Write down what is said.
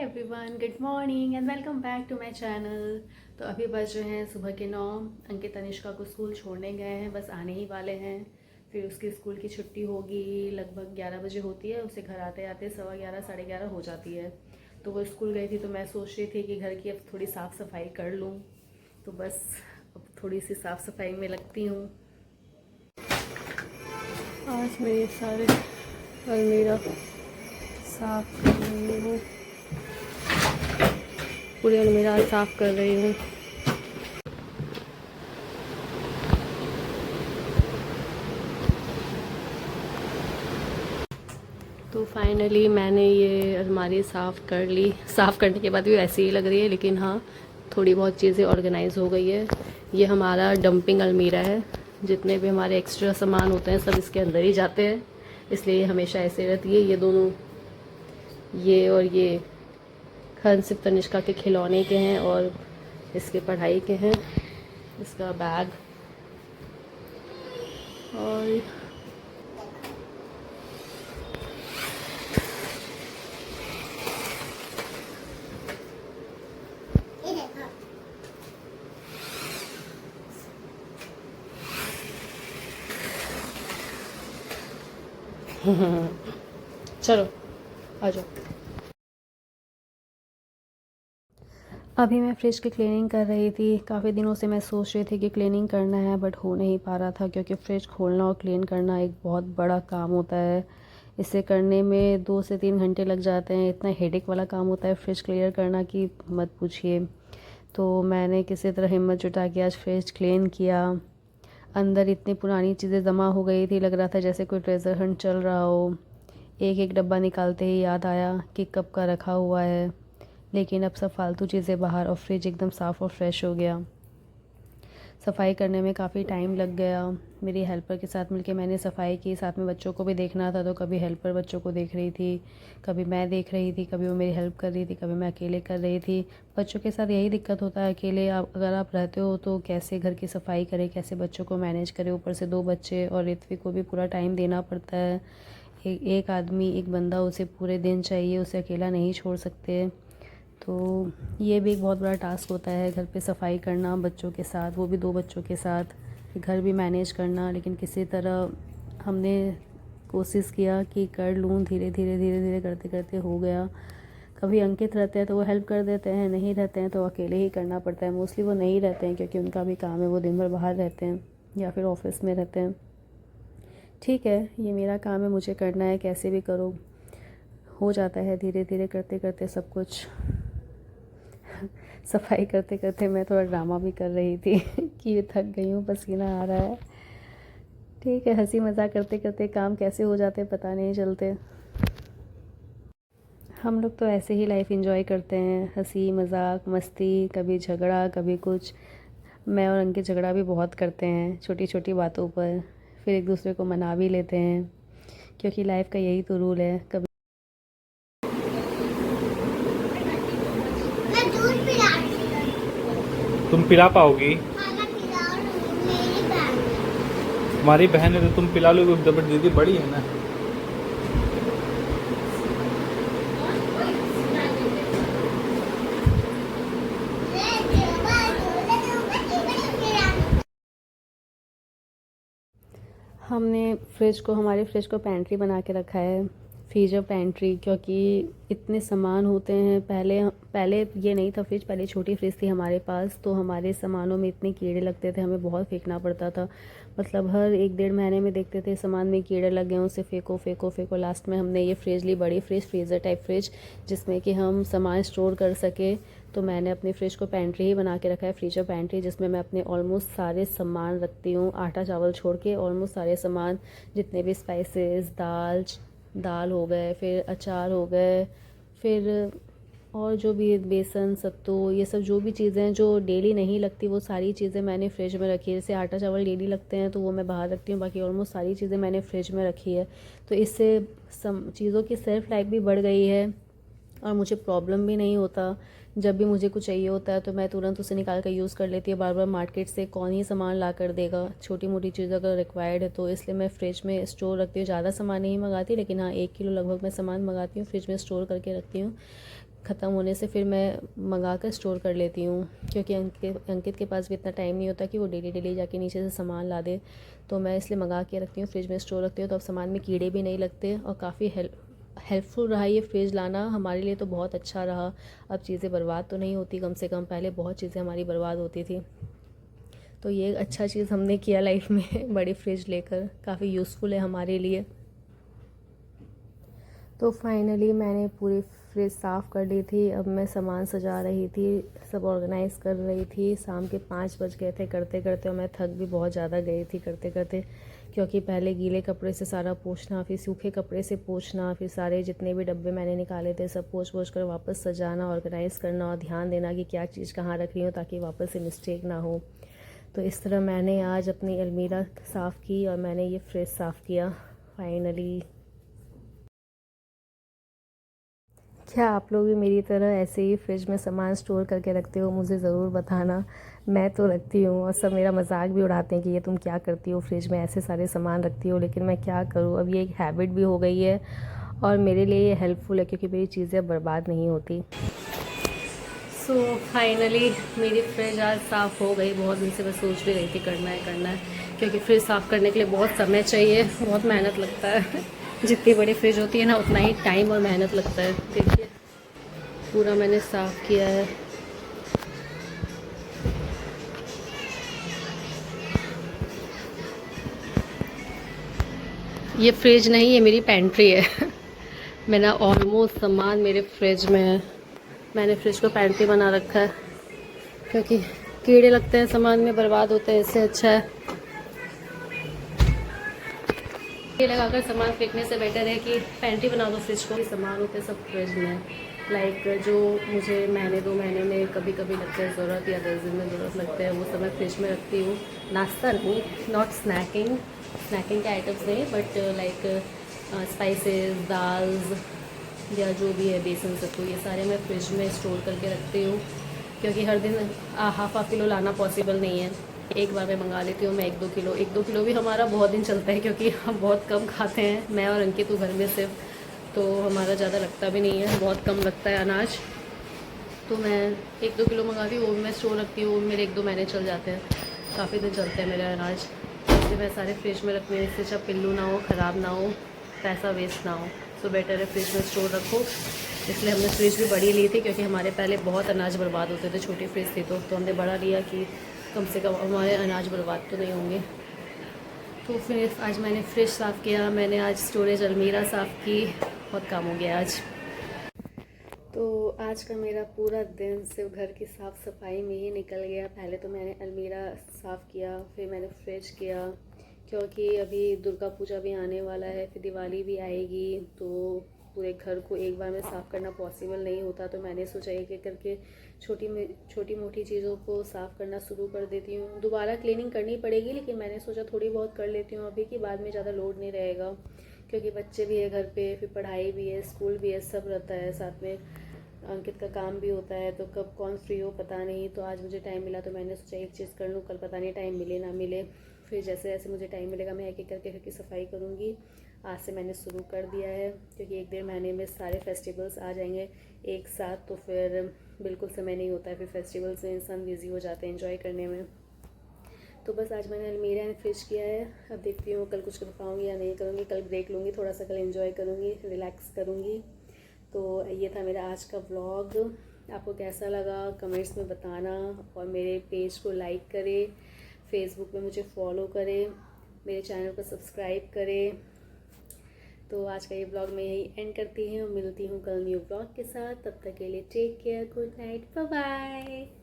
Everyone, good morning and welcome back to my channel. तो अभी बज रहे हैं सुबह के 9। अंकित तनिष्का को स्कूल छोड़ने गए हैं, बस आने ही वाले हैं। फिर उसकी स्कूल की छुट्टी होगी, लगभग 11 बजे होती है। उसे घर आते आते 11:15 11:30 हो जाती है। तो वो स्कूल गई थी, तो मैं सोच रही थी कि घर की अब थोड़ी साफ़ सफाई कर लूँ। तो बस अब थोड़ी सी साफ़ सफाई में लगती हूँ। आज मेरे सारे अलमीरा साफ़ कर रही हूँ, पूरे अलमीरा साफ़ कर रही हूँ। तो फाइनली मैंने ये अलमारी साफ़ कर ली। साफ़ करने के बाद भी वैसी ही लग रही है, लेकिन हाँ, थोड़ी बहुत चीज़ें ऑर्गेनाइज़ हो गई है। ये हमारा डंपिंग अलमीरा है। जितने भी हमारे एक्स्ट्रा सामान होते हैं सब इसके अंदर ही जाते हैं, इसलिए ये हमेशा ऐसे रहती है। ये दोनों, ये और ये खन सिर्फ तनिष्का के खिलौने के हैं और इसके पढ़ाई के हैं। इसका बैग और चलो आ जाओ। अभी मैं फ्रिज की क्लीनिंग कर रही थी। काफ़ी दिनों से मैं सोच रही थी कि क्लीनिंग करना है, बट हो नहीं पा रहा था, क्योंकि फ्रिज खोलना और क्लीन करना एक बहुत बड़ा काम होता है। इसे करने में 2 से 3 घंटे लग जाते हैं। इतना हेडेक वाला काम होता है फ्रिज क्लियर करना कि मत पूछिए। तो मैंने किसी तरह हिम्मत जुटा के आज फ्रिज क्लीन किया। अंदर इतनी पुरानी चीज़ें जमा हो गई थी, लग रहा था जैसे कोई ट्रेजर हंट चल रहा हो। एक एक डब्बा निकालते ही याद आया कि कब का रखा हुआ है। लेकिन अब सब फालतू चीज़ें बाहर और फ्रिज एकदम साफ़ और फ्रेश हो गया। सफाई करने में काफ़ी टाइम लग गया। मेरी हेल्पर के साथ मिलके मैंने सफाई की। साथ में बच्चों को भी देखना था, तो कभी हेल्पर बच्चों को देख रही थी, कभी मैं देख रही थी, कभी वो मेरी हेल्प कर रही थी, कभी मैं अकेले कर रही थी। बच्चों के साथ यही दिक्कत होता है, अकेले अगर आप रहते हो तो कैसे घर की सफाई करें, कैसे बच्चों को मैनेज करें। ऊपर से 2 बच्चे और ऋत्विक को भी पूरा टाइम देना पड़ता है। एक आदमी, एक बंदा, उसे पूरे दिन चाहिए, उसे अकेला नहीं छोड़ सकते। तो ये भी एक बहुत बड़ा टास्क होता है, घर पे सफाई करना बच्चों के साथ, वो भी 2 बच्चों के साथ, घर भी मैनेज करना। लेकिन किसी तरह हमने कोशिश किया कि कर लूँ, धीरे धीरे धीरे धीरे करते करते हो गया। कभी अंकित रहते हैं तो वो हेल्प कर देते हैं, नहीं रहते हैं तो अकेले ही करना पड़ता है। मोस्टली वो नहीं रहते हैं, क्योंकि उनका भी काम है, वो दिन भर बाहर रहते हैं या फिर ऑफिस में रहते हैं। ठीक है, ये मेरा काम है, मुझे करना है, कैसे भी करो। हो जाता है धीरे धीरे करते करते सब कुछ। सफाई करते करते मैं थोड़ा ड्रामा भी कर रही थी कि थक गई हूँ, पसीना आ रहा है। ठीक है, हंसी मजाक करते करते काम कैसे हो जाते पता नहीं चलते। हम लोग तो ऐसे ही लाइफ एंजॉय करते हैं, हंसी मजाक मस्ती, कभी झगड़ा कभी कुछ। मैं और अंकित झगड़ा भी बहुत करते हैं छोटी छोटी बातों पर, फिर एक दूसरे को मना भी लेते हैं, क्योंकि लाइफ का यही तो रूल है। कभी मैं दूध पिला रही तुम पिला पाओगी? हाँ, मैं पिला रही हूँ, मेरी बहन तुम्हारी बहन है तो तुम पिला लोगे, जब दीदी बड़ी है ना। हमने हमारे फ्रिज को पेंट्री बना के रखा है, फ्रीजर पेंट्री, क्योंकि इतने सामान होते हैं। पहले पहले ये नहीं था फ्रिज, पहले छोटी फ्रिज थी हमारे पास, तो हमारे सामानों में इतने कीड़े लगते थे, हमें बहुत फेंकना पड़ता था। मतलब हर 1 डेढ़ महीने में देखते थे सामान में कीड़े लग गए, उसे फेंको फेंको फेंको। लास्ट में हमने ये फ्रिज ली, बड़ी फ्रिज, फ्रीज़र टाइप फ्रिज, जिसमें कि हम सामान स्टोर कर सके। तो मैंने अपने फ्रिज को पेंट्री ही बना के रखा है, फ्रीजर पेंट्री, जिसमें मैं अपने ऑलमोस्ट सारे सामान रखती हूँ, आटा चावल छोड़ के ऑलमोस्ट सारे सामान, जितने भी स्पाइसेस, दाल हो गए, फिर अचार हो गए, फिर और जो भी बेसन सत्तू, ये सब जो भी चीज़ें हैं जो डेली नहीं लगती, वो सारी चीज़ें मैंने फ्रिज में रखी है। जैसे आटा चावल डेली लगते हैं तो वो मैं बाहर रखती हूँ, बाकी ऑलमोस्ट सारी चीज़ें मैंने फ्रिज में रखी है। तो इससे चीज़ों की सेल्फ लाइफ भी बढ़ गई है और मुझे प्रॉब्लम भी नहीं होता। जब भी मुझे कुछ चाहिए होता है तो मैं तुरंत उसे निकाल कर यूज़ कर लेती हूँ। बार बार मार्केट से कौन ही सामान ला कर देगा, छोटी मोटी चीज़ अगर रिक्वायर्ड है तो। इसलिए मैं फ्रिज में स्टोर रखती हूँ। ज़्यादा सामान नहीं मंगाती, लेकिन हाँ 1 किलो लगभग मैं सामान मंगाती हूँ, फ्रिज में स्टोर करके रखती हूँ। ख़त्म होने से फिर मैं मंगा कर स्टोर कर लेती हूँ, क्योंकि अंकित के पास भी इतना टाइम नहीं होता कि वो डेली डेली जाके नीचे से सामान ला दे। तो मैं इसलिए मंगा के रखती हूँ, फ्रिज में स्टोर रखती हूँ, तो अब सामान में कीड़े भी नहीं लगते। और काफ़ी हेल्पफुल रहा ये फ्रिज लाना हमारे लिए, तो बहुत अच्छा रहा। अब चीज़ें बर्बाद तो नहीं होती, कम से कम पहले बहुत चीज़ें हमारी बर्बाद होती थी। तो ये एक अच्छा चीज़ हमने किया लाइफ में बड़ी फ्रिज लेकर, काफ़ी यूज़फुल है हमारे लिए। तो फाइनली मैंने पूरी फ्रिज साफ़ कर ली थी। अब मैं सामान सजा रही थी, सब ऑर्गेनाइज़ कर रही थी। शाम के 5 बज गए थे करते करते, और मैं थक भी बहुत ज़्यादा गई थी करते करते, क्योंकि पहले गीले कपड़े से सारा पोंछना, फिर सूखे कपड़े से पोंछना, फिर सारे जितने भी डब्बे मैंने निकाले थे सब पोंछ कर वापस सजाना, ऑर्गेनाइज़ करना, और ध्यान देना कि क्या चीज़ कहाँ रख रही हूँ ताकि वापस से मिस्टेक ना हो। तो इस तरह मैंने आज अपनी अलमीरा साफ़ की और मैंने ये फ्रिज साफ़ किया फाइनली। क्या आप लोग भी मेरी तरह ऐसे ही फ्रिज में सामान स्टोर करके रखते हो? मुझे ज़रूर बताना। मैं तो रखती हूँ, और सब मेरा मजाक भी उड़ाते हैं कि ये तुम क्या करती हो, फ्रिज में ऐसे सारे सामान रखती हो। लेकिन मैं क्या करूँ, अब ये एक हैबिट भी हो गई है, और मेरे लिए ये हेल्पफुल है क्योंकि मेरी चीज़ें बर्बाद नहीं होती। सो फाइनली मेरी फ्रिज आज साफ़ हो गई। बहुत दिन से मैं सोच भी रही थी करना है, क्योंकि फ्रिज साफ़ करने के लिए बहुत समय चाहिए, बहुत मेहनत लगता है। जितनी बड़ी फ्रिज होती है ना, उतना ही टाइम और मेहनत लगता है। देखिए पूरा मैंने साफ़ किया है। ये फ्रिज नहीं, ये मेरी पेंट्री है। मैंने ऑलमोस्ट सामान मेरे फ्रिज में है। मैंने फ्रिज को पेंट्री बना रखा है, क्योंकि कीड़े लगते हैं सामान में, बर्बाद होते हैं। इससे अच्छा है ये लगाकर सामान फेंकने से बेटर है कि पेंट्री बना दो फ्रिज को। सामान होते हैं सब फ्रिज में, लाइक जो मुझे महीने 2 महीने में कभी कभी लगता है ज़रूरत, या 10 दिन में ज़रूरत लगता है, वो सब मैं फ्रिज में रखती हूँ। नाश्ता नहीं, नॉट स्नैकिंग के आइटम्स नहीं, बट लाइक स्पाइसेस, दाल्स, या जो भी है, बेसन सत्तू, ये सारे मैं फ्रिज में स्टोर करके रखती हूँ, क्योंकि हर दिन हाफ किलो लाना पॉसिबल नहीं है। एक बार मैं मंगा लेती हूँ मैं 1-2 किलो। 1-2 किलो भी हमारा बहुत दिन चलता है, क्योंकि हम बहुत कम खाते हैं, मैं और अंकित तो घर में सिर्फ, तो हमारा ज़्यादा लगता भी नहीं है, बहुत कम लगता है अनाज। तो मैं 1-2 किलो मंगाती हूँ, वो भी मैं स्टोर रखती हूँ, मेरे 1-2 महीने चल जाते हैं, काफ़ी दिन चलते हैं मेरे अनाज। इसलिए मैं सारे फ्रिज में रखती हूँ, इससे अच्छा पिल्लू ना हो, ख़राब ना हो, पैसा वेस्ट ना हो। तो बेटर है फ्रिज में स्टोर रखो। इसलिए हमने फ्रिज भी बड़ी ली थी, क्योंकि हमारे पहले बहुत अनाज बर्बाद होते थे, छोटी फ्रिज थी, तो हमने बड़ा लिया कि कम से कम हमारे अनाज बर्बाद तो नहीं होंगे। तो फिर आज मैंने फ्रिज साफ़ किया, मैंने आज स्टोरेज अलमीरा साफ़ की, बहुत काम हो गया आज। तो आज का मेरा पूरा दिन सिर्फ घर की साफ़ सफाई में ही निकल गया। पहले तो मैंने अलमीरा साफ़ किया, फिर मैंने फ्रिज किया, क्योंकि अभी दुर्गा पूजा भी आने वाला है, फिर दिवाली भी आएगी, तो पूरे घर को एक बार में साफ़ करना पॉसिबल नहीं होता। तो मैंने सोचा एक एक करके छोटी मोटी चीज़ों को साफ़ करना शुरू कर देती हूँ। दोबारा क्लीनिंग करनी पड़ेगी, लेकिन मैंने सोचा थोड़ी बहुत कर लेती हूँ अभी, कि बाद में ज़्यादा लोड नहीं रहेगा, क्योंकि बच्चे भी है घर पे, फिर पढ़ाई भी है, स्कूल भी है, सब रहता है साथ में। अंकित का काम भी होता है, तो कब कौन फ्री हो पता नहीं। तो आज मुझे टाइम मिला, तो मैंने सोचा एक चीज़ कर लूँ, कल पता नहीं टाइम मिले ना मिले। फिर जैसे जैसे मुझे टाइम मिलेगा मैं एक एक करके घर की सफाई करूँगी। आज से मैंने शुरू कर दिया है, क्योंकि 1-1.5 महीने में सारे फेस्टिवल्स आ जाएंगे एक साथ, तो फिर बिल्कुल समय नहीं होता है। फिर फेस्टिवल्स में इंसान बिज़ी हो जाते हैं एंजॉय करने में। तो बस आज मैंने अलमीरा एंड फ्रिज किया है। अब देखती हूँ कल कुछ कर पाऊँगी या नहीं करूँगी। कल ब्रेक लूँगी, थोड़ा सा कल एंजॉय करूँगी, रिलैक्स करूँगी। तो ये था मेरा आज का व्लॉग। आपको कैसा लगा कमेंट्स में बताना, और मेरे पेज को लाइक करें, फेसबुक पे मुझे फॉलो करें, मेरे चैनल को सब्सक्राइब करें। तो आज का ये व्लॉग मैं यही एंड करती हूँ, मिलती हूँ कल न्यू व्लॉग के साथ। तब तक के लिए take care, good night, bye bye.